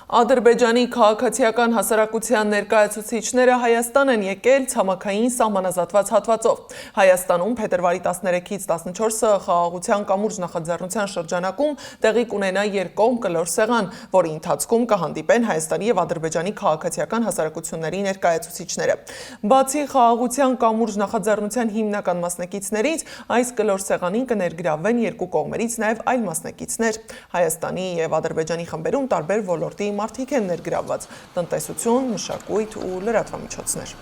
Ադրբեջանի քաղաքացիական հասարակության ներկայացուցիչները Հայաստան են եկել ցամաքային սահմանազատված հատվածով։ Հայաստանում փետրվարի 13-ից 14-ը խաղաղության կամուրջ նախաձեռնության շրջանակում տեղի կունենա երկկողմ կլոր սեղան, որի ընթացքում կհանդիպեն Հայաստանի եւ Ադրբեջանի քաղաքացիական հասարակությունների ներկայացուցիչները։ Բացի խաղաղության կամուրջ նախաձեռնության հիմնական մասնակիցներից, այս կլոր սեղանին կներգրավվեն երկու կողմերից նաեւ այլ մասնակիցներ։ Հայաստանի եւ Ադրբեջանի խմբերում տարբեր ոլորտի մարդիկ են ներգրավված՝ տնտեսություն, մշակույթ ու լրատվամիջոցներ։